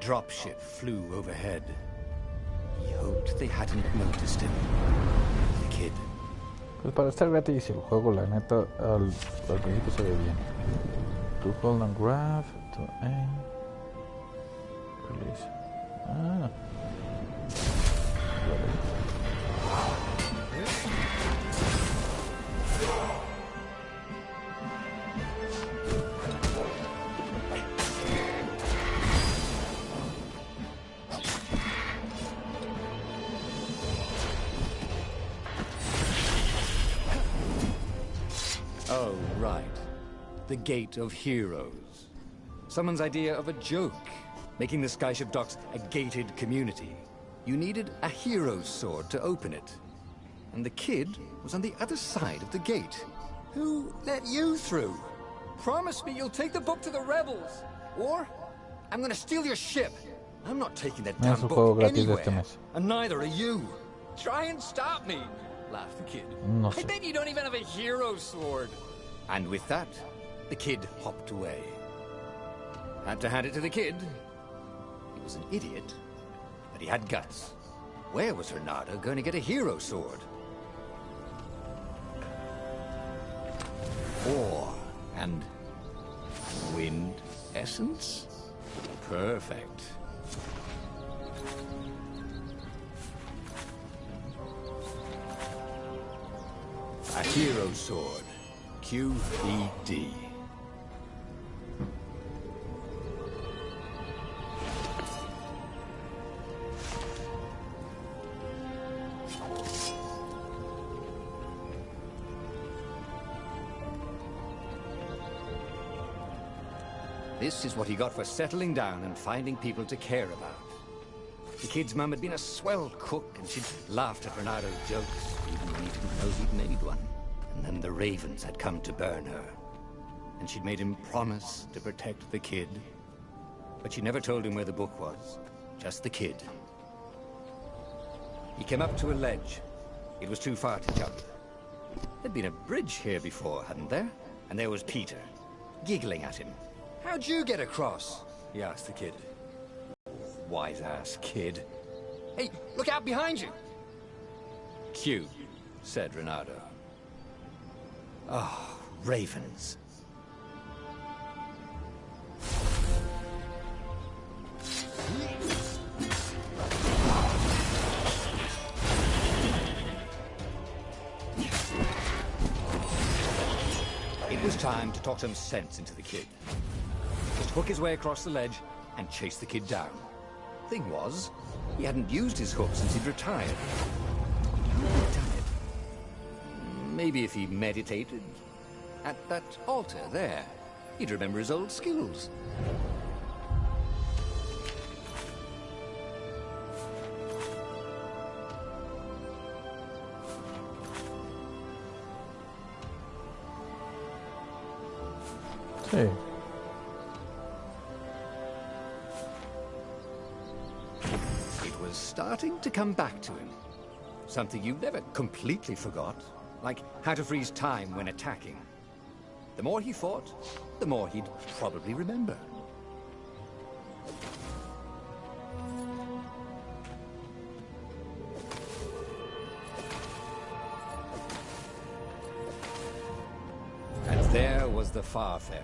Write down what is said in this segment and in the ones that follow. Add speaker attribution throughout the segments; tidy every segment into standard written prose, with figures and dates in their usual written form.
Speaker 1: dropship flew overhead. He hoped they hadn't noticed him. The kid.
Speaker 2: Pues para estar gratis el juego, la neta, al principio se ve bien. To hold and grab, to aim, release. Ah.
Speaker 1: Oh, right. The Gate of Heroes. Someone's idea of a joke, making the Skyship Docks a gated community. You needed a hero's sword to open it. And the kid was on the other side of the gate. Who let you through? Promise me you'll take the book to the rebels, or I'm gonna steal your ship. I'm not taking that damn book anywhere, and neither are you. Try and stop me, laughed the kid.
Speaker 2: No
Speaker 1: I bet you don't even have a hero's sword. And with that, the kid hopped away. Had to hand it to the kid. He was an idiot, but he had guts. Where was Renata going to get a hero sword? Ore and wind essence? Perfect. A hero sword. QED. This is what he got for settling down and finding people to care about. The kid's mum had been a swell cook, and she'd laughed at Bernardo's jokes, even when he didn't know he'd made one. And then the ravens had come to burn her. And she'd made him promise to protect the kid. But she never told him where the book was. Just the kid. He came up to a ledge. It was too far to jump. There'd been a bridge here before, hadn't there? And there was Peter, giggling at him. How'd you get across? He asked the kid. Wise-ass kid. Hey, look out behind you! Q, said Renato. Oh, ravens. It was time to talk some sense into the kid. Just hook his way across the ledge and chase the kid down. Thing was, he hadn't used his hook since he'd retired. How had he done it? Maybe if he meditated at that altar there, he'd remember his old skills.
Speaker 2: Sí.
Speaker 1: It was starting to come back to him. Something you never completely forgot, like how to freeze time when attacking. The more he fought, the more he'd probably remember. And there was the Farfarer.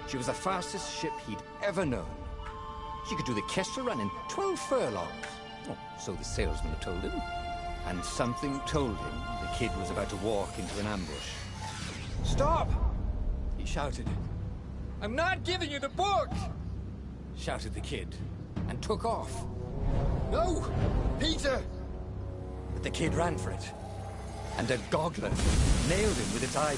Speaker 1: She was the fastest ship he'd ever known. She could do the Kestra run in 12 furlongs. Oh, so the salesman had told him. And something told him the kid was about to walk into an ambush. Stop! He shouted. I'm not giving you the book! Shouted the kid, and took off. No! Peter! But the kid ran for it. And a goggler nailed him with its ivy.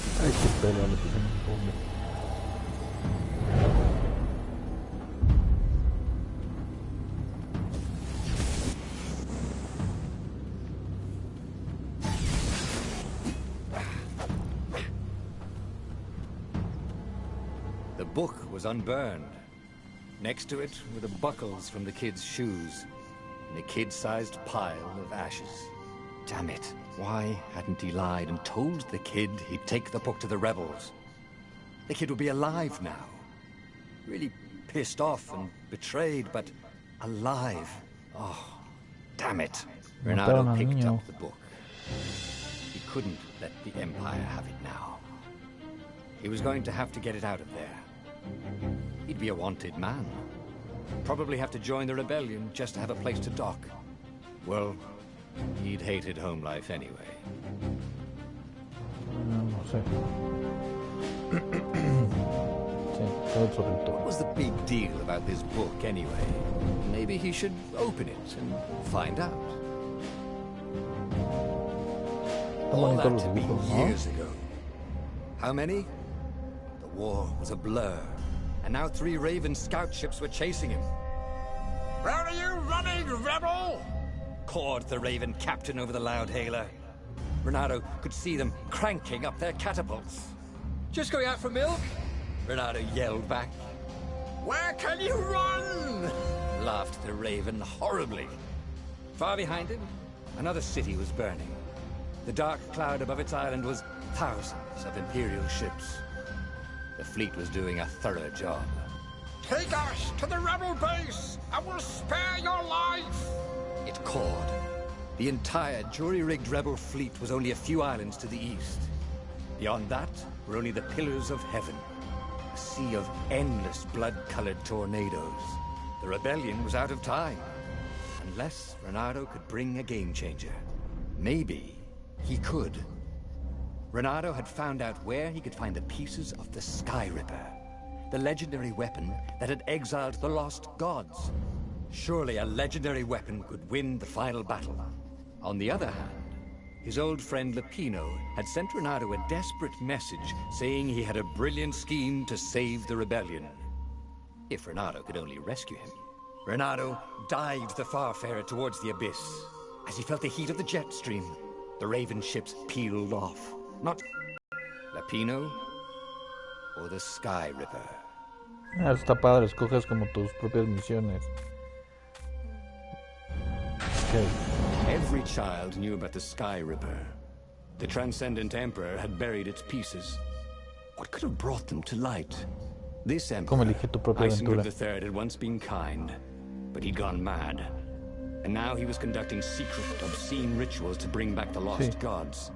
Speaker 1: The book was unburned. Next to it were the buckles from the kid's shoes, and a kid-sized pile of ashes. Damn it. Why hadn't he lied and told the kid he'd take the book to the rebels? The kid would be alive now. Really pissed off and betrayed, but alive. Oh, damn it. Renato picked up the book. He couldn't let the Empire have it now. He was going to have to get it out of there. He'd be a wanted man. Probably have to join the rebellion just to have a place to dock. Well, he'd hated home life anyway.
Speaker 2: No sé.
Speaker 1: What was the big deal about this book anyway? Maybe he should open it and find out. All that to be years ago. How many? The war was a blur, and now 3 Raven scout ships were chasing him. Where are you running, rebel? Cawed the Raven captain over the loudhailer. Renato could see them cranking up their catapults. Just going out for milk? Renato yelled back. Where can you run? Laughed the Raven horribly. Far behind him, another city was burning. The dark cloud above its island was thousands of Imperial ships. The fleet was doing a thorough job. Take us to the rebel base! I will spare your life! It cawed. The entire jury-rigged rebel fleet was only a few islands to the east. Beyond that were only the pillars of heaven. A sea of endless blood-colored tornadoes. The rebellion was out of time. Unless Renato could bring a game-changer. Maybe he could. Renato had found out where he could find the pieces of the Sky Ripper. The legendary weapon that had exiled the lost gods. Surely a legendary weapon could win the final battle. On the other hand, his old friend Lapino had sent Renato a desperate message saying he had a brilliant scheme to save the rebellion. If Renato could only rescue him. Renato dived the Farfarer towards the abyss. As he felt the heat of the jet stream, the Raven ships peeled off. Not Lapino or the Sky Ripper.
Speaker 2: Está padre, escoges como tus propias misiones. Okay.
Speaker 1: Every child knew about the Sky Ripper. The Transcendent Emperor had buried its pieces. What could have brought them to light? This Emperor, Eisenberg III, had once been kind, but he'd gone mad. And now he was conducting secret, obscene rituals to bring back the lost gods.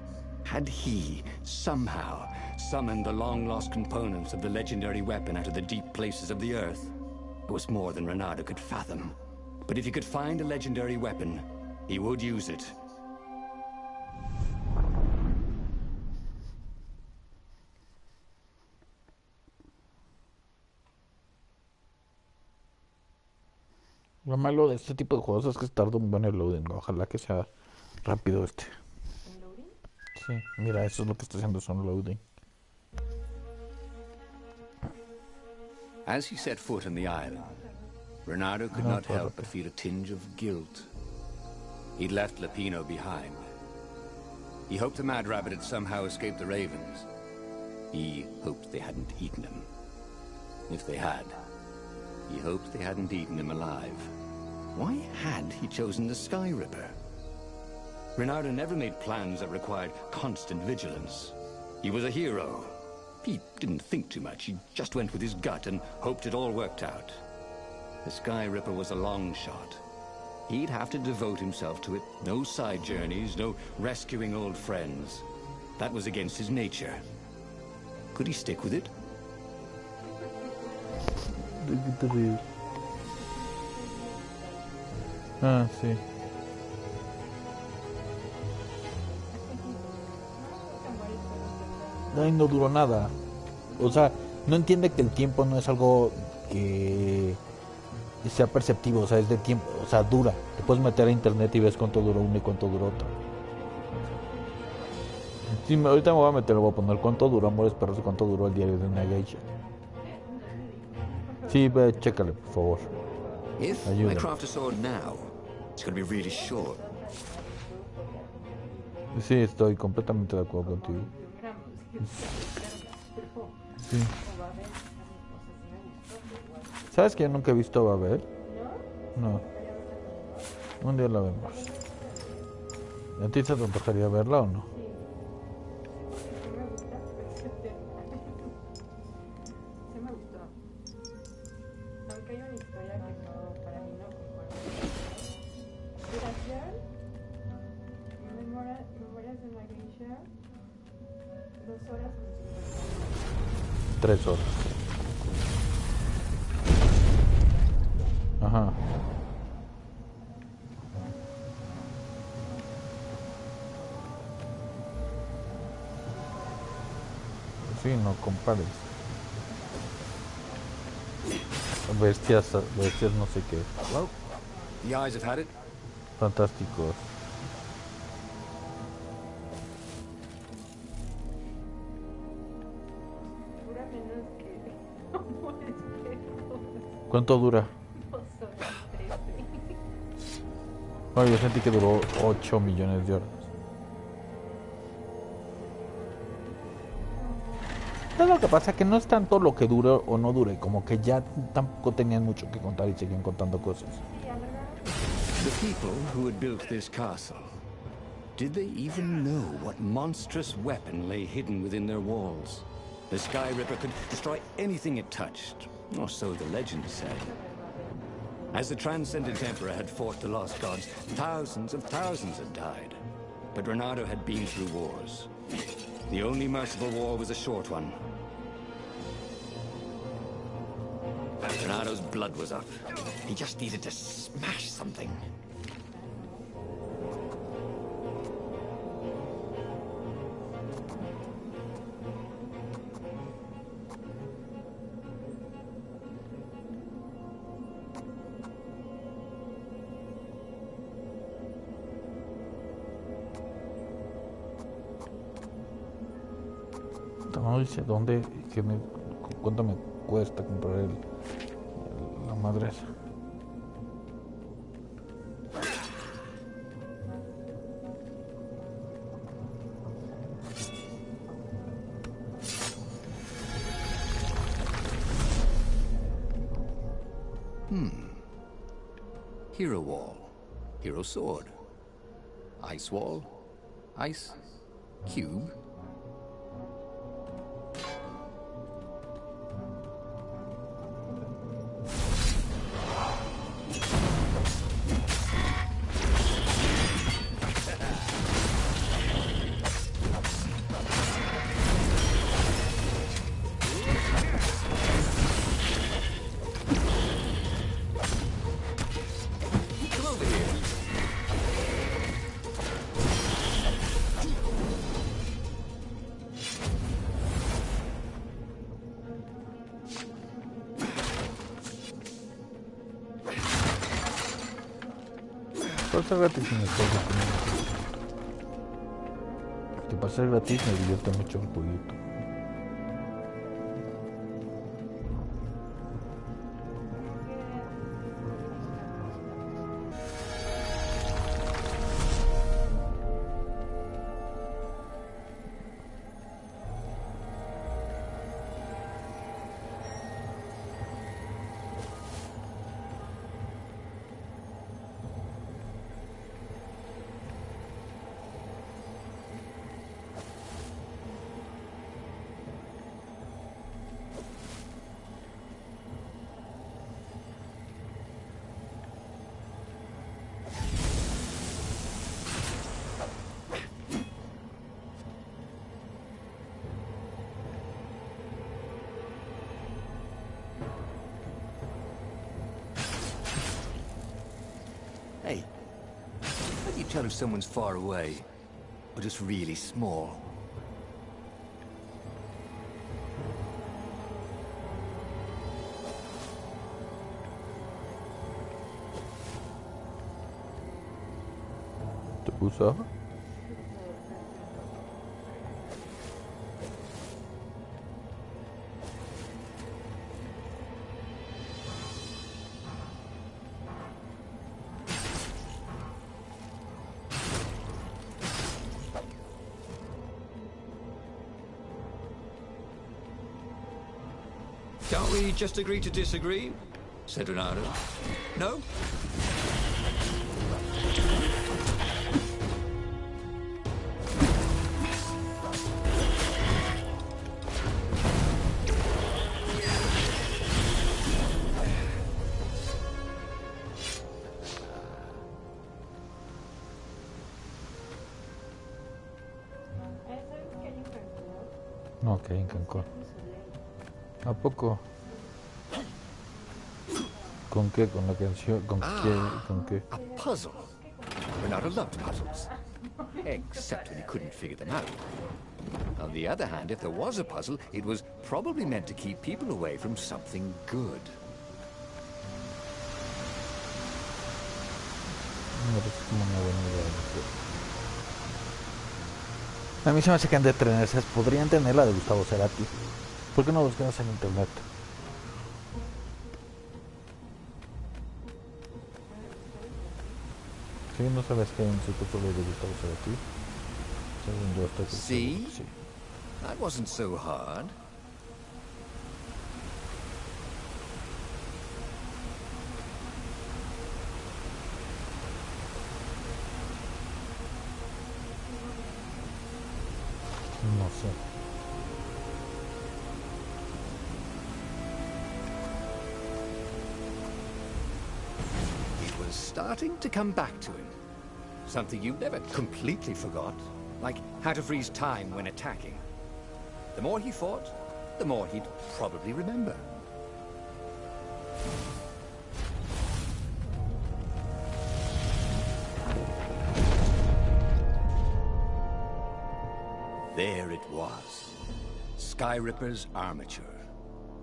Speaker 1: Had he, somehow, summoned the long-lost components of the legendary weapon out of the deep places of the Earth? It was more than Renato could fathom. But if he could find a legendary weapon, he would use it.
Speaker 2: Lo malo de este tipo de juegos es que tarda un buen el loading. Ojalá que sea rápido este. Sí, mira, eso es lo que está haciendo, son loading.
Speaker 1: As he set foot on the island, Renato could not help but feel a tinge of guilt. He'd left Lapino behind. He hoped the Mad Rabbit had somehow escaped the Ravens. He hoped they hadn't eaten him. If they had, he hoped they hadn't eaten him alive. Why had he chosen the Sky Ripper? Renato never made plans that required constant vigilance. He was a hero. He didn't think too much. He just went with his gut and hoped it all worked out. The Sky Ripper was a long shot. He'd have to devote himself to it. No side journeys, no rescuing old friends. That was against his nature. Could he stick with it?
Speaker 2: Ah, sí. Ay, no duró nada. O sea, no entiende que el tiempo no es algo que sea perceptivo, o sea, es de tiempo, o sea, dura. Te puedes meter a internet y ves cuánto duró uno y cuánto duró otro. Sí, ahorita me voy a meter, voy a poner cuánto duró Amores Perros y cuánto duró el diario de una geisha. Sí, chécale, por favor.
Speaker 1: Ayuda. I craft a sword now, it's going to be really short.
Speaker 2: Sí, estoy completamente de acuerdo contigo. Sí. ¿Sabes que yo nunca he visto Babel? No. Un día la vemos. ¿A ti te antojaría verla o no?
Speaker 3: que hay una historia que no, para mí no concuerda. Duración, memorias de una geisha, 2 horas con 50.
Speaker 2: 3 horas. Ajá. Sí, no compares. Bestias no sé qué.
Speaker 1: Well, the eyes have had it.
Speaker 2: Fantásticos.
Speaker 3: Dura menos que Amores Perros.
Speaker 2: ¿Cuánto dura?
Speaker 3: 2 horas 13.
Speaker 2: No, yo sentí que duró 8 millones de horas. Es lo que pasa, que no es tanto lo que dure o no dure, como que ya tampoco tenían mucho que contar y seguían contando cosas.
Speaker 1: The people who had built this castle, did they even know what monstrous weapon lay hidden within their walls? The Sky Ripper could destroy anything it touched, or so the legend said. As the Transcendent Emperor had fought the lost gods, thousands had died. But Renato had been through wars. The only merciful war was a short one. Renato's blood was up. He just needed to smash something.
Speaker 2: No dice dónde, cuánto me cuesta comprar la madre esa.
Speaker 1: Hero Wall, Hero Sword, Ice Wall, Ice Cube.
Speaker 2: Pasa gratis en el juego. Que pasa gratis me divierte mucho el jueguito.
Speaker 1: Hey, how do you tell if someone's far away or just really small?
Speaker 2: ¿Te puso?
Speaker 1: Can't we just agree to disagree? Said Renato. No?
Speaker 2: Ok, en Cancún. ¿A poco? ¿Con qué? ¿Con la canción? ¿Con qué? ¿Con qué?
Speaker 1: A puzzle. Bernardo loved puzzles. Except when he couldn't figure them out. On the other hand, if there was a puzzle, it was probably meant to keep people away from something good.
Speaker 2: Me parece como una buena idea. A mí se me hace que han de tener esas. Podrían tener la de Gustavo Cerati. ¿Por qué no buscas en internet? ¿Sí? ¿No sabes que hay un sitio solo de Gustavo Cerati? Según yo estoy
Speaker 1: See?
Speaker 2: sí.
Speaker 1: That wasn't so hard.
Speaker 2: No sé.
Speaker 1: It was starting to come back to him. Something you never completely forgot. Like how to freeze time when attacking. The more he fought, the more he'd probably remember. There it was. Skyripper's armature.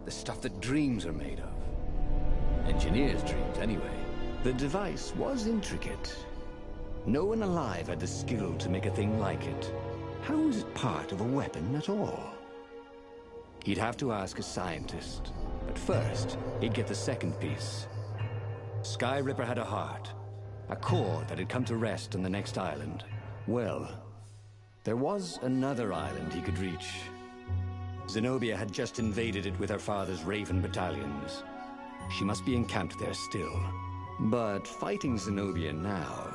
Speaker 1: The stuff that dreams are made of. Engineers' dreams, anyway. The device was intricate. No one alive had the skill to make a thing like it. How was it part of a weapon at all? He'd have to ask a scientist. But first, he'd get the second piece. Skyripper had a heart. A core that had come to rest on the next island. Well, there was another island he could reach. Zenobia had just invaded it with her father's Raven battalions. She must be encamped there still. But fighting Zenobia now,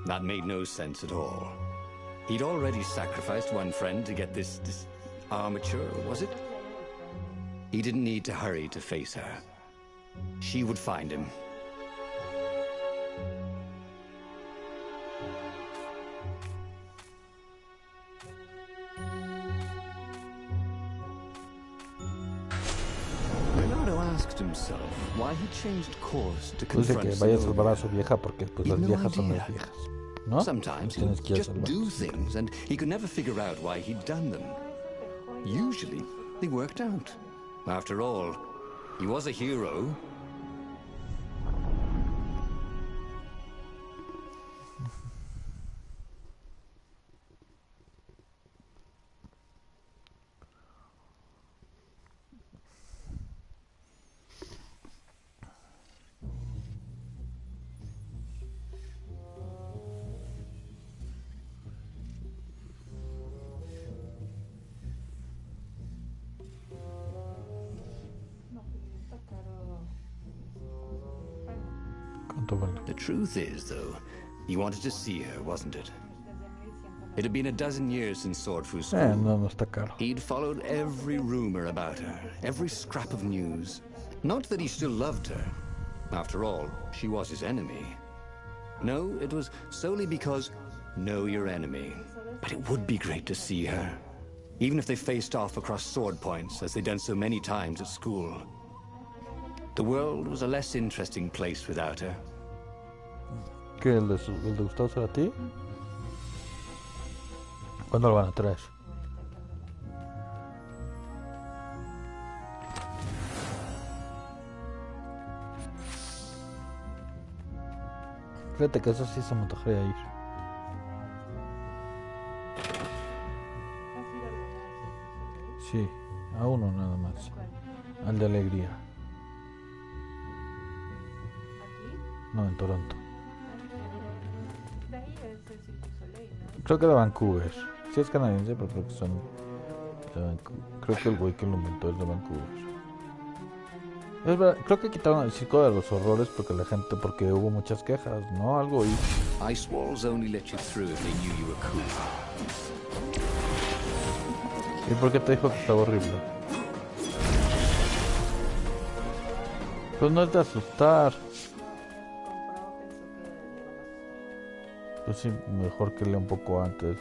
Speaker 1: that made no sense at all. He'd already sacrificed one friend to get this armature, was it? He didn't need to hurry to face her. She would find him. Bernardo asked himself why he changed course to
Speaker 2: Dice
Speaker 1: confront
Speaker 2: que vaya a salvar a
Speaker 1: Zenobia.
Speaker 2: su vieja porque pues
Speaker 1: He
Speaker 2: las
Speaker 1: had no
Speaker 2: viejas son
Speaker 1: idea.
Speaker 2: las viejas, ¿no?
Speaker 1: Sometimes he
Speaker 2: Tienes
Speaker 1: would
Speaker 2: que ir a
Speaker 1: just
Speaker 2: salvar.
Speaker 1: do things, and he could never figure out why he'd done them. Usually, they worked out. After all, he was a hero.
Speaker 3: No, pues está caro.
Speaker 2: ¿Cuánto vale?
Speaker 1: The truth is, though, he wanted to see her, wasn't it?
Speaker 3: Desde 1100.
Speaker 1: It had been a dozen years since Swordfu school.
Speaker 2: No está caro.
Speaker 1: He'd followed every rumor about her, every scrap of news. Not that he still loved her. After all, she was his enemy. No, it was solely because know your enemy. But it would be great to see her. Even if they faced off across sword points, as they'd done so many times at school. The world was a less interesting place without her.
Speaker 2: ¿Qué? ¿El de Gustavo Cerati? ¿Cuándo lo van a traer? Fíjate que eso sí se me antojaría ir.
Speaker 3: ¿Has ido alguna vez?
Speaker 2: Sí, a uno nada más.
Speaker 3: ¿Cuál?
Speaker 2: Al de Alegría.
Speaker 3: ¿Aquí?
Speaker 2: No, en Toronto.
Speaker 3: De ahí es el Cirque du Soleil, ¿no?
Speaker 2: Creo que de Vancouver. Sí es canadiense, pero creo que son de Vancouver. Creo que el güey que lo inventó es de Vancouver. Es verdad, creo que quitaron el circo de los horrores porque hubo muchas quejas, ¿no? Algo y
Speaker 1: Ice walls only let you through if they knew you were cool.
Speaker 2: ¿Y por qué te dijo que estaba horrible? Pues no es de asustar.
Speaker 3: Compró, pensó que le iban a...
Speaker 2: Pues sí, mejor que lea un poco antes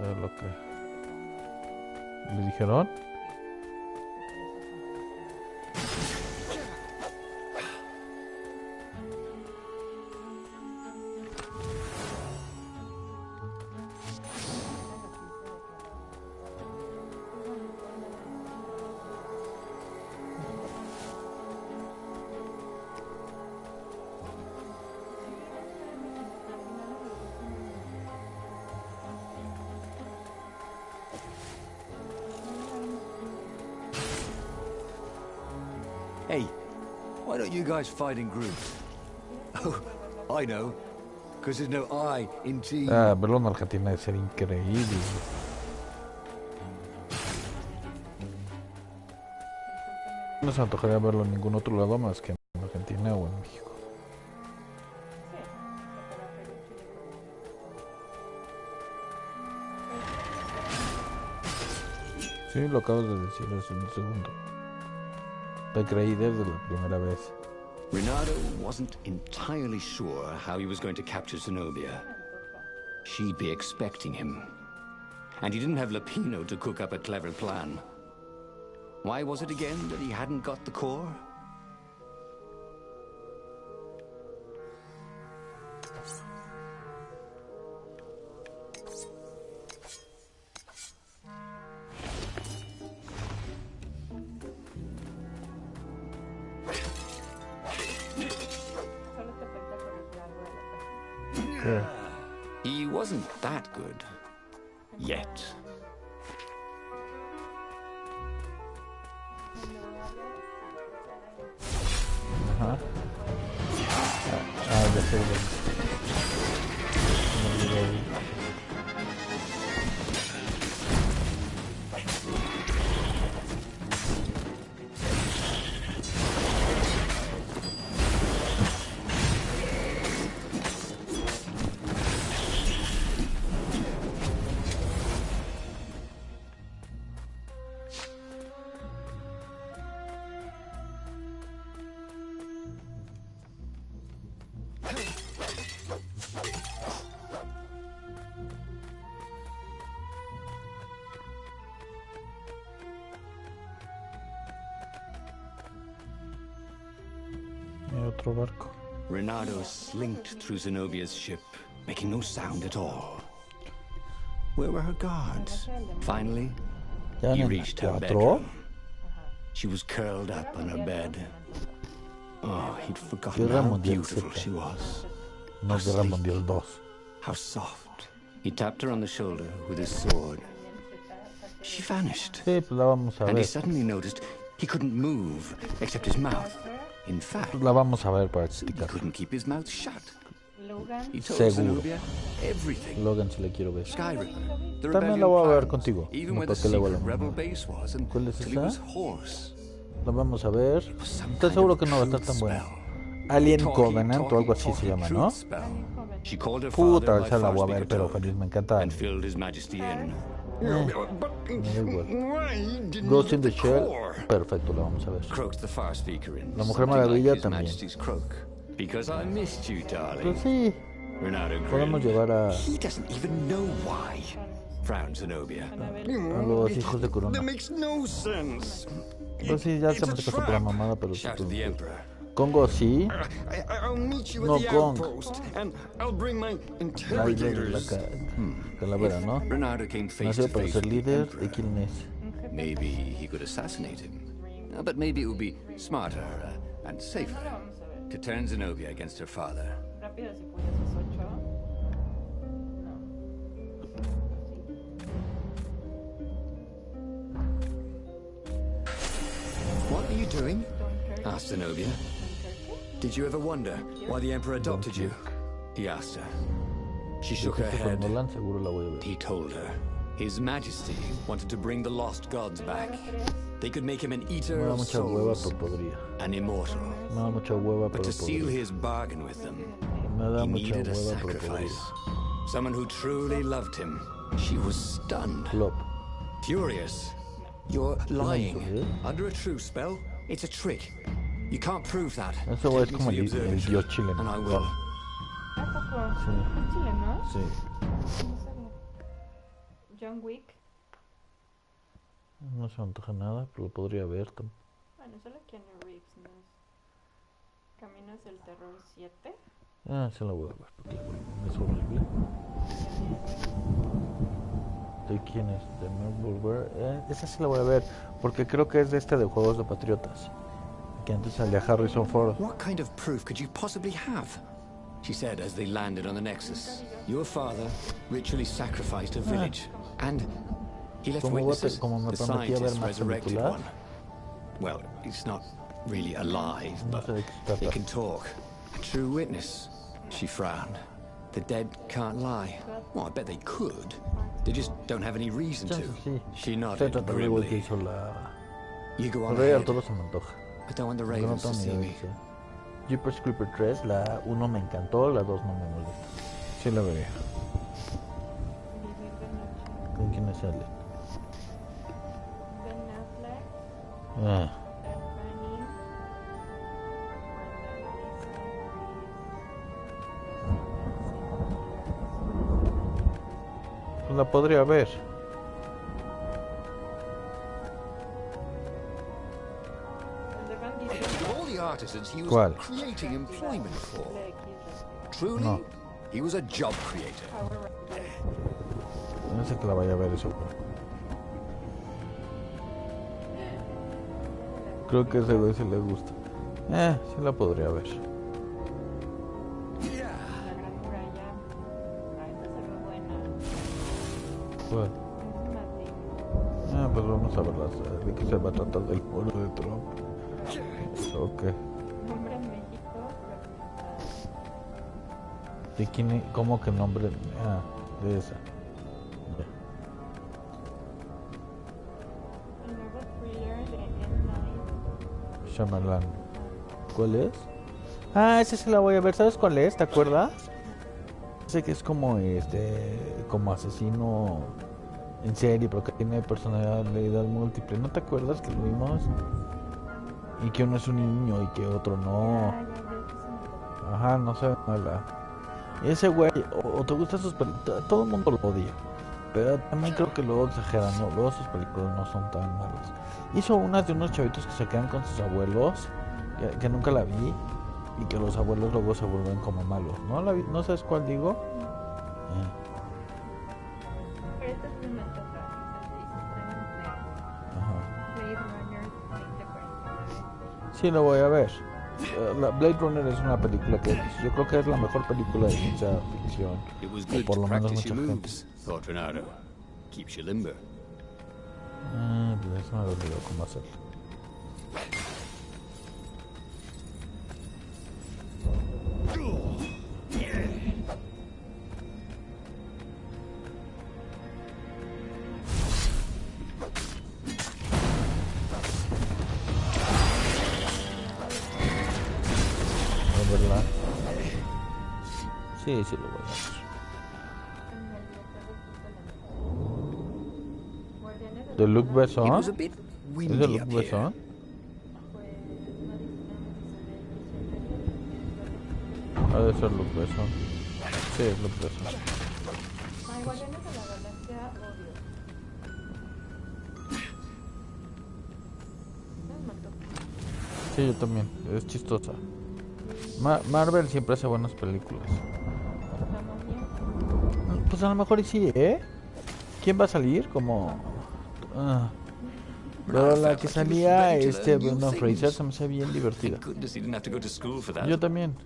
Speaker 2: de lo que... ¿Le dijeron?
Speaker 1: Hey, why don't you guys fight in groups? Oh, I know. Because there's no I in team.
Speaker 2: Ah, verlo en Argentina debe ser increíble. No se me antojaría verlo en ningún otro lado más que en Argentina o en México. Sí, lo acabas de decir hace un segundo. Te creí desde la primera vez.
Speaker 1: Renato wasn't entirely sure how he was going to capture Zenobia. She'd be expecting him. And he didn't have Lapino to cook up a clever plan. Why was it again that he hadn't got the core? He wasn't that good. Yet.
Speaker 2: Ajá. Ya sé. Otro barco.
Speaker 1: Renato slinked through Zenobia's ship, making no sound at all. Where were her guards? Finally, he reached her bedroom. She was curled up on her bed. Oh, he'd forgotten how beautiful she was.
Speaker 2: No Guerra Mundial 2.
Speaker 1: How soft. He tapped her on the shoulder with his sword. She vanished.
Speaker 2: Sí, pues la vamos a ver.
Speaker 1: And he suddenly noticed he couldn't move except his mouth. In fact,
Speaker 2: la vamos a ver para
Speaker 1: he
Speaker 2: explicar.
Speaker 1: couldn't keep his mouth shut. He told
Speaker 2: Seguro.
Speaker 1: Zenobia everything.
Speaker 2: Logan, si le quiero ver.
Speaker 1: Skyrim, the
Speaker 2: También la voy a ver
Speaker 1: plans,
Speaker 2: contigo.
Speaker 1: even
Speaker 2: No
Speaker 1: where the
Speaker 2: toque luego la
Speaker 1: secret rebel
Speaker 2: mamá.
Speaker 1: base was, and
Speaker 2: ¿Cuál es
Speaker 1: till he was
Speaker 2: esa?
Speaker 1: hoarse.
Speaker 2: La vamos a ver. Estoy seguro que no va a estar tan buena. Alien Covenant o algo así se llama, ¿no? Puta, esa la voy a ver, pero feliz, me encanta.
Speaker 1: And filled His Majesty in.
Speaker 2: Me da igual. Ghost in the Shell, perfecto, la vamos a ver.
Speaker 1: Croaked the far speaker in
Speaker 2: La Mujer
Speaker 1: something like
Speaker 2: Maravilla
Speaker 1: His
Speaker 2: también.
Speaker 1: Majesty's croak. Because I missed you, darling.
Speaker 2: Pues sí,
Speaker 1: Renato
Speaker 2: podemos
Speaker 1: grinned.
Speaker 2: llevar a
Speaker 1: He doesn't even know why. Frowned Zenobia.
Speaker 2: los hijos de Corona.
Speaker 1: That makes no sense.
Speaker 2: Pues sí, ya se me con su pura mamada, pero sí.
Speaker 1: Shouted the Emperor.
Speaker 2: Congo sí.
Speaker 1: I'll meet you
Speaker 2: No,
Speaker 1: at the
Speaker 2: Kong.
Speaker 1: outpost, and I'll bring my
Speaker 2: La de la
Speaker 1: interrogators.
Speaker 2: calavera, ¿no?
Speaker 1: Renato came face
Speaker 2: Nació
Speaker 1: to
Speaker 2: para
Speaker 1: face
Speaker 2: ser
Speaker 1: with the
Speaker 2: líder.
Speaker 1: Emperor.
Speaker 2: ¿De quién es?
Speaker 1: Maybe he could assassinate him. But maybe it would be smarter and safer to turn Zenobia against her father.
Speaker 3: Rápidos y Furiosos 8.
Speaker 1: What are you doing? Asked Zenobia. Did you ever wonder why the Emperor adopted you? He asked her. She shook her
Speaker 2: Justo con
Speaker 1: head.
Speaker 2: Nolan, seguro la voy a ver.
Speaker 1: He told her His Majesty wanted to bring the lost gods back. They could make him an
Speaker 2: Me
Speaker 1: eater
Speaker 2: da
Speaker 1: of
Speaker 2: mucha hueva,
Speaker 1: souls,
Speaker 2: pero podría.
Speaker 1: an immortal.
Speaker 2: Me da mucha hueva,
Speaker 1: But
Speaker 2: pero
Speaker 1: to seal
Speaker 2: podría.
Speaker 1: his bargain with them,
Speaker 2: Me da
Speaker 1: he
Speaker 2: mucha
Speaker 1: needed a
Speaker 2: hueva, pero
Speaker 1: sacrifice.
Speaker 2: podría.
Speaker 1: Someone who truly loved him. She was stunned,
Speaker 2: Flop.
Speaker 1: furious. You're lying.
Speaker 2: ¿eh?
Speaker 1: Under a true spell? It's a trick. You can't prove that.
Speaker 2: Ese güey es
Speaker 1: Take me
Speaker 2: como
Speaker 1: to
Speaker 2: el
Speaker 1: the
Speaker 2: dios
Speaker 1: observatory,
Speaker 2: chileno.
Speaker 1: and I will.
Speaker 3: ¿A poco?
Speaker 2: Sí.
Speaker 3: ¿Es chileno?
Speaker 2: Sí.
Speaker 3: No sabía. John Wick.
Speaker 2: No se me antoja nada, pero lo podría ver.
Speaker 3: Bueno, solo Keanu Reeves, ¿no? Camino hacia el terror 7.
Speaker 2: Ah, sí la voy a ver, porque es horrible. ¿De quién es? ¿De Mark Wahlberg? Esa sí la voy a ver, porque creo que es de de Juegos de Patriotas. Que antes salía Harrison Ford.
Speaker 1: What kind of proof could you possibly have? She said as they landed on the Nexus. Your father ritually sacrificed a village, and he left witnesses.
Speaker 2: Como me
Speaker 1: The
Speaker 2: prometí a ver
Speaker 1: scientist
Speaker 2: más
Speaker 1: resurrected
Speaker 2: películas.
Speaker 1: one. Well, he's not really alive,
Speaker 2: No
Speaker 1: but
Speaker 2: sé de qué se
Speaker 1: he
Speaker 2: trata.
Speaker 1: can talk. A true witness. She frowned. The dead can't lie. Well, I bet they could. They just don't have any reason to.
Speaker 2: Sí.
Speaker 1: She
Speaker 2: Se
Speaker 1: nodded
Speaker 2: trata de igual que
Speaker 1: grimly.
Speaker 2: hizo la...
Speaker 1: You go on
Speaker 2: El Rey
Speaker 1: ahead.
Speaker 2: Arturo se me antoja.
Speaker 1: I don't want the
Speaker 2: Porque no
Speaker 1: ravens to
Speaker 2: tengo ni
Speaker 1: see
Speaker 2: idea de
Speaker 1: me.
Speaker 2: qué sea. Jeepers Creeper 3, la 1 me encantó, la 2 no me molesta. Sí la veré.
Speaker 3: Vivir de noche.
Speaker 2: ¿Con quién sale?
Speaker 3: Ben Affleck,
Speaker 2: Ah,
Speaker 3: Ed Fanning,
Speaker 2: pues la podría ver.
Speaker 1: Of all the artisans he was
Speaker 2: ¿Cuál?
Speaker 1: creating employment for,
Speaker 3: Blake,
Speaker 1: truly,
Speaker 2: No.
Speaker 1: he was a job creator.
Speaker 3: Power Rangers.
Speaker 2: No sé que la vaya a ver eso. Creo que ese güey sí le gusta. Sí la podría ver.
Speaker 3: La Gran Muralla. Ah, esta se ve buena.
Speaker 2: Pues,
Speaker 3: Es Madrid.
Speaker 2: pues vamos a verla. ¿De qué se va a tratar del muro de Trump? Ok.
Speaker 3: Nombre en México, fragmentado.
Speaker 2: ¿De quién? ¿Cómo que nombre? Ah, de esa. Ya.
Speaker 3: El nuevo thriller de M. Night.
Speaker 2: Shyamalan. ¿Cuál es? Ah, esa sí la voy a ver. ¿Sabes cuál es? ¿Te acuerdas? Sé que es como como asesino en serie, pero que tiene personalidad múltiple. ¿No te acuerdas que lo vimos? Y que uno es un niño y que otro no.
Speaker 3: Ya, ese es un
Speaker 2: Ajá, no sé mala. Ese güey, o te gustan sus películas, todo el mundo lo odia. Pero también creo que luego exageran, ¿no? Luego sus películas no son tan malas. Hizo unas de unos chavitos que se quedan con sus abuelos, que nunca la vi, y que los abuelos luego se vuelven como malos. ¿No la vi? ¿No sabes cuál digo?
Speaker 3: Pero esta sí me antoja. Se estrena en Netflix.
Speaker 2: Ajá.
Speaker 3: Blade Runner 2049.
Speaker 2: Sí, lo voy a ver. La Blade Runner es una película que yo creo que es la mejor película de ciencia ficción.
Speaker 1: It was
Speaker 2: O
Speaker 1: good
Speaker 2: por
Speaker 1: to
Speaker 2: lo menos
Speaker 1: practice
Speaker 2: mucha
Speaker 1: your
Speaker 2: gente.
Speaker 1: moves, thought Renato. Keeps you limber.
Speaker 2: Pues eso me olvidó cómo hacerlo. ¿Es verdad? Sí, sí lo voy a ver. ¿De Luc
Speaker 1: It
Speaker 2: Besson?
Speaker 1: was a bit
Speaker 2: ¿Es de
Speaker 1: windy
Speaker 2: Luc
Speaker 1: up here.
Speaker 2: Besson? Ha de ser Luc Besson. Sí, es Luc Besson.
Speaker 3: Ay, Guardianes de la Galaxia, odio. No me mató.
Speaker 2: Sí, yo también. Es chistosa. Marvel siempre hace buenas películas.
Speaker 3: La momia.
Speaker 2: Pues a lo mejor y sí, ¿eh? ¿Quién va a salir? Como... Pero la que salía Brendan Fraser se me hace bien divertida.
Speaker 1: Thank goodness he didn't have to go to school for that.
Speaker 2: Yo también.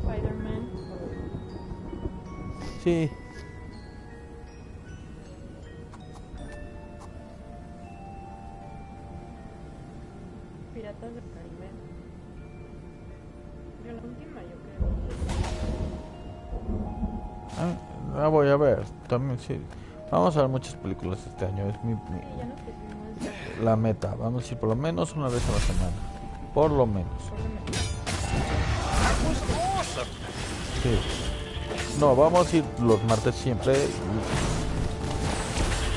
Speaker 3: Spider-Man.
Speaker 2: Sí.
Speaker 3: Piratas del Caribe. Yo la última, yo creo.
Speaker 2: La voy a ver. También sí. Vamos a ver muchas películas este año. Es
Speaker 3: Y ya nos pusimos de
Speaker 2: la meta. Vamos a ir por lo menos una vez a la semana. Por lo menos. Sí. No, vamos a ir los martes siempre.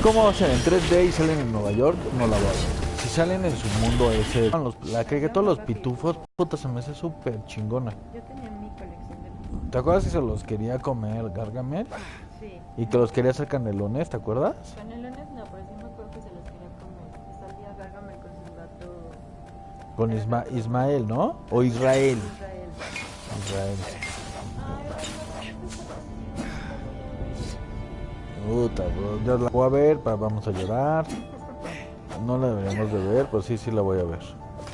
Speaker 2: ¿Cómo va a ser? En 3D y salen en Nueva York, no la voy a ver. Si salen en su mundo ese, la que todos los pitufos, puta, se me hace súper chingona.
Speaker 3: Yo tenía mi colección de...
Speaker 2: ¿Te acuerdas si se los quería comer Gargamel?
Speaker 3: Sí.
Speaker 2: Y que los quería hacer canelones, ¿te acuerdas?
Speaker 3: Canelones no, pero sí me acuerdo que se los quería comer. Que salía Gargamel con su gato.
Speaker 2: Con Ismael, ¿no? O Israel.
Speaker 3: Israel.
Speaker 2: Israel.
Speaker 3: Ay,
Speaker 2: Puta, bro. Yo la voy a ver, vamos a llorar. No la deberíamos de ver, pero sí la voy a ver.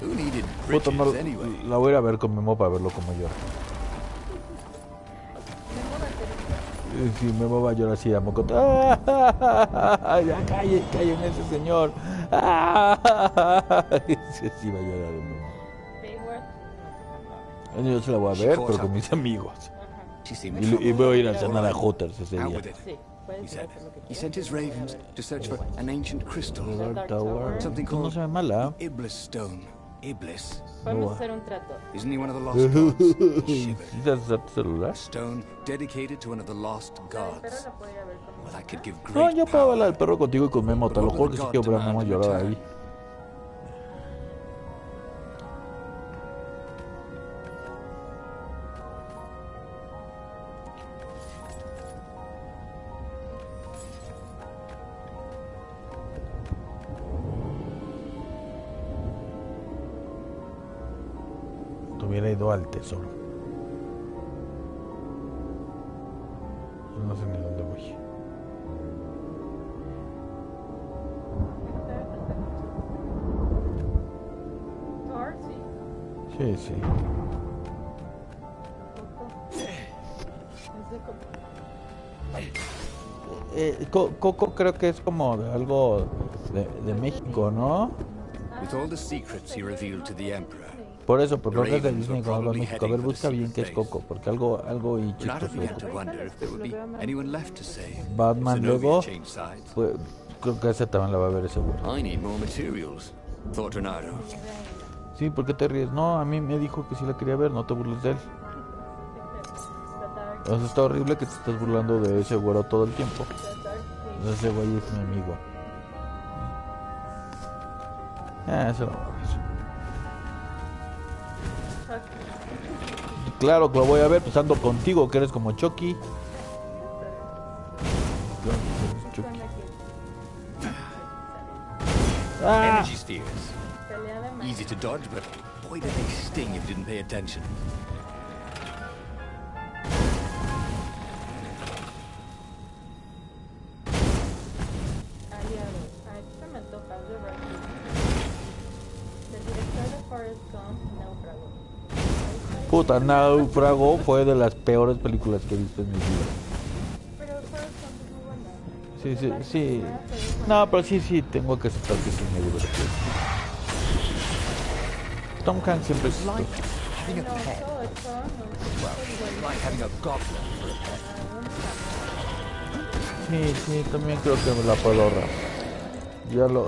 Speaker 1: Who needed
Speaker 2: Puta, no,
Speaker 1: bridges anyway?
Speaker 2: la voy a ir a ver con Memo para verlo como yo. Sí, Memo va a llorar así a moco. ¡Ah! Ya callen ese señor. Sí, va a llorar Memo. Yo se la voy a ver, pero con mis amigos.
Speaker 1: She seemed
Speaker 2: Y voy a ir a cenar a Hooters ese
Speaker 1: out
Speaker 2: día.
Speaker 1: with it.
Speaker 3: Sí, puedes
Speaker 1: He said
Speaker 3: ver lo que
Speaker 1: he
Speaker 3: quieras.
Speaker 1: sent his ravens to search for an ancient crystal,
Speaker 2: Dark Tower.
Speaker 1: something
Speaker 2: Pues no
Speaker 1: called
Speaker 2: se ve mala.
Speaker 1: Iblis stone. Iblis.
Speaker 3: Podemos hacer un trato.
Speaker 1: Isn't he one of the lost gods? He
Speaker 2: ¿Sí
Speaker 1: shivered.
Speaker 2: sabes usar tu celular?
Speaker 1: A stone dedicated to one of the lost
Speaker 3: Pero
Speaker 1: gods.
Speaker 3: la podría ver con
Speaker 1: Well, that could give
Speaker 2: No,
Speaker 1: great
Speaker 2: yo puedo ver la
Speaker 1: power.
Speaker 2: del perro contigo y con Memo. Te lo juro que sí quiero ver a Memo llorar ahí. Hubiera ido al tesoro. No sé ni dónde voy.
Speaker 3: Thor, sí.
Speaker 2: Sí, sí.
Speaker 3: Es de
Speaker 2: Coco creo que es como de algo de México, ¿no?
Speaker 1: With all the secrets he revealed to the emperor,
Speaker 2: Por eso, porque creo que es de Disney con algo de México. A ver, busca bien qué es Coco, porque algo y
Speaker 1: but I'd have
Speaker 2: chistoso.
Speaker 1: begun to wonder if there would be anyone left to save.
Speaker 2: Batman
Speaker 1: Zenobia
Speaker 2: luego,
Speaker 1: changed sides.
Speaker 2: pues, creo que ese también la va a ver ese güey.
Speaker 1: I need more materials. Thought Renato.
Speaker 2: Sí, ¿por qué te ríes? No, a mí me dijo que sí la quería ver, no te burles de él. O sea, está horrible que te estés burlando de ese güero todo el tiempo. Ese güey es mi amigo. Eso lo voy a ver. Claro que lo voy a ver, pues ando contigo, que eres como Chucky. Chucky. Ah,
Speaker 1: Energy spheres. Easy to dodge, but boy did they sting if you didn't pay attention.
Speaker 3: aliados. Ay, esto me antoja, de verdad. Del director de Forrest Gump, Náufrago.
Speaker 2: puta, Náufrago fue de las peores películas que he visto en mi vida.
Speaker 3: Pero Forrest Gump es muy buena.
Speaker 2: Sí, sí,
Speaker 3: La
Speaker 2: sí.
Speaker 3: primera fue buena.
Speaker 2: No, pero sí, tengo que aceptar que sí me divertió. Tom Hanks siempre es...
Speaker 1: Having a
Speaker 3: No,
Speaker 1: pet.
Speaker 3: todo esto no
Speaker 1: Like having a goblin for a pet.
Speaker 2: Sí, también creo que me la puedo ahorrar. Ya lo...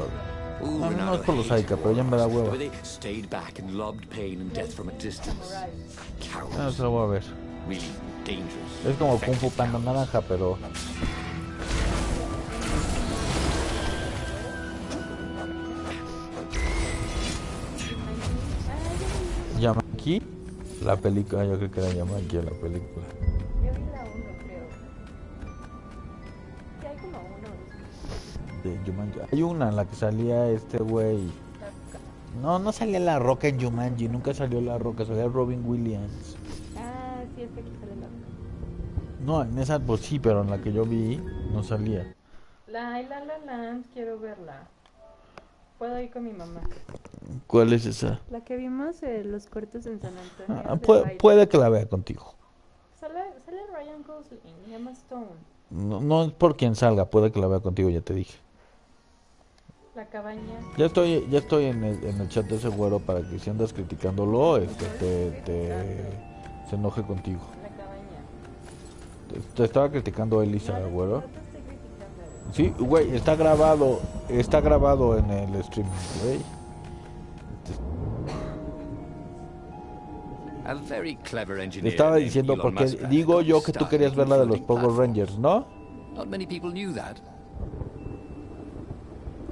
Speaker 1: Ooh,
Speaker 2: A mí no
Speaker 1: Renato
Speaker 2: es por los
Speaker 1: hated
Speaker 2: Aika, pero ya me da
Speaker 1: the
Speaker 2: hueva.
Speaker 1: way they stayed back and lobbed pain and death from a distance. Cowards.
Speaker 2: Se lo voy a ver.
Speaker 1: Really dangerous.
Speaker 2: Es como Kung Fu Panda naranja, pero... Yamanji, la película, yo creo que era Yamanji la película.
Speaker 3: Yo vi la 1, creo. Sí, hay como uno.
Speaker 2: De Jumanji. Hay una en la que salía este güey. No salía La Roca en Jumanji, nunca salió La Roca, salía Robin Williams.
Speaker 3: Ah, sí, es que aquí sale la
Speaker 2: No, en esa pues sí, pero en la que yo vi no salía.
Speaker 3: La Land, quiero verla. Puedo ir con mi mamá.
Speaker 2: ¿Cuál es esa?
Speaker 3: La que vimos los cortos en San Antonio. de baile.
Speaker 2: Puede que la vea contigo.
Speaker 3: Sale Ryan Gosling y Emma Stone.
Speaker 2: No es por quien salga, puede que la vea contigo, ya te dije.
Speaker 3: La cabaña.
Speaker 2: Ya estoy en el chat de ese güero para que si andas criticándolo, se enoje contigo.
Speaker 3: La cabaña.
Speaker 2: Te estaba criticando Elisa, güero.
Speaker 3: No te estoy criticando.
Speaker 2: Sí, güey, está grabado en el streaming, güey.
Speaker 1: A very clever
Speaker 2: Te
Speaker 1: engineer.
Speaker 2: estaba
Speaker 1: named
Speaker 2: diciendo
Speaker 1: Elon
Speaker 2: porque
Speaker 1: Musk
Speaker 2: digo yo que tú
Speaker 1: started
Speaker 2: querías ver la de los
Speaker 1: making
Speaker 2: Power
Speaker 1: floating
Speaker 2: Rangers, ¿no?
Speaker 1: platforms. Not many people knew that.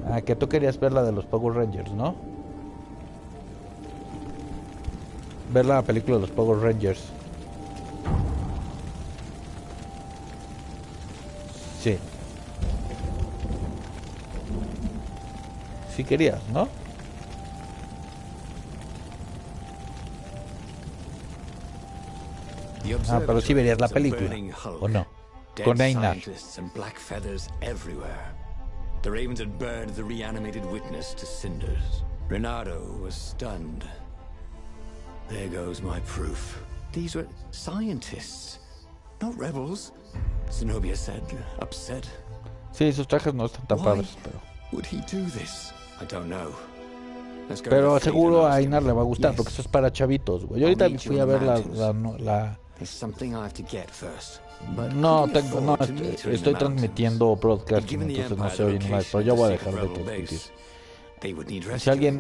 Speaker 2: Ah, que tú querías ver la de los Power Rangers, ¿no? Ver la película de los Power Rangers. Sí. Si querías, ¿no? Ah, pero sí verías la película, ¿o no? Con Einar.
Speaker 1: The ravens had burned the reanimated witness to cinders. Renato was stunned. There goes my proof. These were scientists, not rebels. Zenobia said, upset.
Speaker 2: Sí, sus trajes no están tan padres, pero...
Speaker 1: Would he do this? I don't know.
Speaker 2: Pero seguro a Einar le va a gustar, porque eso es para chavitos, güey. Yo ahorita fui a ver la... No, estoy transmitiendo broadcasting, entonces no se oye nada, pero yo voy a dejar de transmitir.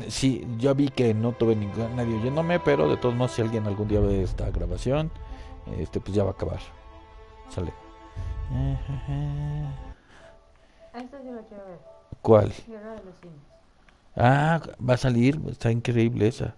Speaker 2: Si yo vi que no tuve nadie oyéndome, pero de todos modos, si alguien algún día ve esta grabación, pues ya va a acabar. Sale.
Speaker 3: Esta sí la quiero ver.
Speaker 2: ¿Cuál?
Speaker 3: Guerra de los Cines.
Speaker 2: Ah, va a salir, está increíble esa.